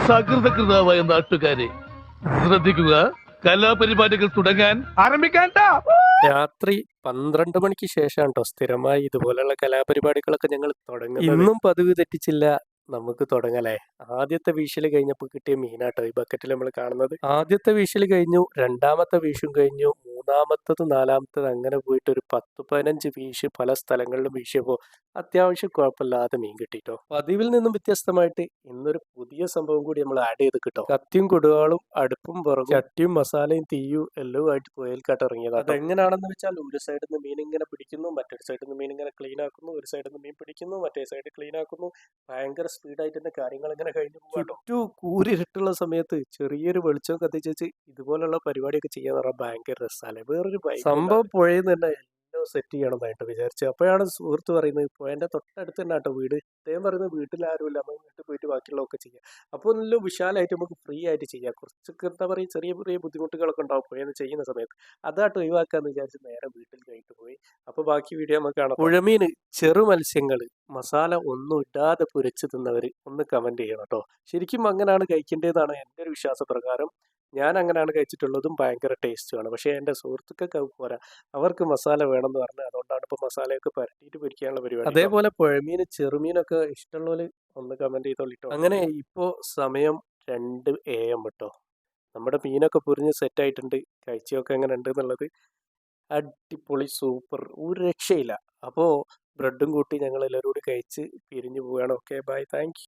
സകൃതകൃതാവായ നാട്ടുകാരെ ശ്രദ്ധിക്കുക, കലാപരിപാടികൾ തുടങ്ങാൻ ആരംഭിക്കാൻ. രാത്രി 12 മണിക്ക് ശേഷം കേട്ടോ സ്ഥിരമായി ഇതുപോലെയുള്ള കലാപരിപാടികളൊക്കെ ഞങ്ങൾ തുടങ്ങുന്നത്. ഇന്നും പതിവ് തെറ്റിച്ചില്ല, നമുക്ക് തുടങ്ങലേ. ആദ്യത്തെ വീശിൽ കഴിഞ്ഞപ്പോൾ കിട്ടിയ മീനാട്ടോ ഈ ബക്കറ്റിൽ നമ്മൾ കാണുന്നത്. ആദ്യത്തെ വീശിൽ കഴിഞ്ഞു, രണ്ടാമത്തെ വീശും കഴിഞ്ഞു, മൂന്നാമത്തത് നാലാമത്തത് അങ്ങനെ പോയിട്ട് ഒരു 10-15 വീശ് പല സ്ഥലങ്ങളിലും വീശിയപ്പോൾ അത്യാവശ്യം കുഴപ്പമില്ലാതെ മീൻ കിട്ടിട്ടോ. പതിവിൽ നിന്നും വ്യത്യസ്തമായിട്ട് ഇന്നൊരു പുതിയ സംഭവം കൂടി നമ്മൾ ആഡ് ചെയ്ത് കിട്ടോ. കത്തിയും കൊടുവാളും അടുപ്പും പുറകും ചട്ടിയും മസാലയും തീയും എല്ലാം ആയിട്ട് പുയൽക്കാട്ട് ഇറങ്ങിയതാണ്. അതെങ്ങനെയാണെന്ന് വെച്ചാൽ ഒരു സൈഡിൽ നിന്ന് മീൻ ഇങ്ങനെ പിടിക്കുന്നു, മറ്റൊരു സൈഡിൽ നിന്ന് മീൻ ഇങ്ങനെ ക്ലീൻ ആക്കുന്നു, ഒരു സൈഡിൽ നിന്ന് മീൻ പിടിക്കുന്നു, മറ്റേ സൈഡ് ക്ലീൻ ആക്കുന്നു. ഭയങ്കര സ്പീഡായിട്ട് തന്നെ കാര്യങ്ങൾ ഇങ്ങനെ കഴിഞ്ഞു പോകാട്ടോ. കൂരിട്ടുള്ള സമയത്ത് ചെറിയൊരു വെളിച്ചം കത്തിച്ച് ഇതുപോലുള്ള പരിപാടിയൊക്കെ ചെയ്യാന്ന് പറഞ്ഞാൽ ഭയങ്കര രസമല്ലേ. വേറൊരു സംഭവം പുഴയിൽ തന്നെ എല്ലാം സെറ്റ് ചെയ്യണമെന്നായിട്ട് വിചാരിച്ചു. അപ്പോഴാണ് സുഹൃത്ത് പറയുന്നത് പുഴേന്റെ തൊട്ടടുത്ത് തന്നെ ആട്ടോ വീട്. അദ്ദേഹം പറയുന്നത് വീട്ടിൽ ആരുമില്ല, നമുക്ക് വീട്ടിൽ പോയിട്ട് ബാക്കിയുള്ളതൊക്കെ ചെയ്യാം. അപ്പോൾ നല്ല വിശാലമായിട്ട് നമുക്ക് ഫ്രീ ആയിട്ട് ചെയ്യാം. കുറച്ചൊക്കെ എന്താ പറയുക, ചെറിയ ചെറിയ ബുദ്ധിമുട്ടുകളൊക്കെ ഉണ്ടാവും പുഴയെന്ന് ചെയ്യുന്ന സമയത്ത്. അതാട്ടോ ഒഴിവാക്കാന്ന് വിചാരിച്ച് നേരെ വീട്ടിൽ കഴിഞ്ഞിട്ട് പോയി. അപ്പോൾ ബാക്കി വീഡിയോ നമുക്ക് കാണാം. പുഴമീൻ, ചെറു മത്സ്യങ്ങൾ, മസാല ഒന്നും ഇടാതെ പൊരിച്ച് തിന്നവർ ഒന്ന് കമന്റ് ചെയ്യണം കേട്ടോ. ശരിക്കും അങ്ങനെയാണ് കഴിക്കേണ്ടതെന്നാണ് എൻ്റെ ഒരു വിശ്വാസപ്രകാരം. ഞാൻ അങ്ങനെയാണ് കഴിച്ചിട്ടുള്ളതും ഭയങ്കര ടേസ്റ്റുമാണ്. പക്ഷേ എൻ്റെ സുഹൃത്തുക്കൾക്ക് പോരാ, അവർക്ക് മസാല വേണമെന്ന് പറഞ്ഞു. അതുകൊണ്ടാണ് ഇപ്പോൾ മസാലയൊക്കെ പരട്ടിയിട്ട് പൊരിക്കാനുള്ള പരിപാടി. അതേപോലെ പുഴമീൻ, ചെറുമീനൊക്കെ ഇഷ്ടമുള്ളവർ ഒന്ന് കമന്റ് ചെയ്തോളിട്ടോ. അങ്ങനെ ഇപ്പോൾ സമയം 2 AM കേട്ടോ. നമ്മുടെ മീനൊക്കെ പൊരിഞ്ഞ് സെറ്റ് ആയിട്ടുണ്ട്. കഴിച്ചൊക്കെ എങ്ങനെ ഉണ്ട് എന്നുള്ളത് അടിപൊളി സൂപ്പർ, ഒരു രക്ഷയില്ല. അപ്പോൾ ബ്രെഡും കൂട്ടി ഞങ്ങൾ എല്ലാവരും കൂടി കഴിച്ച് പിരിഞ്ഞു പോവുകയാണ്. Okay, bye, thank U.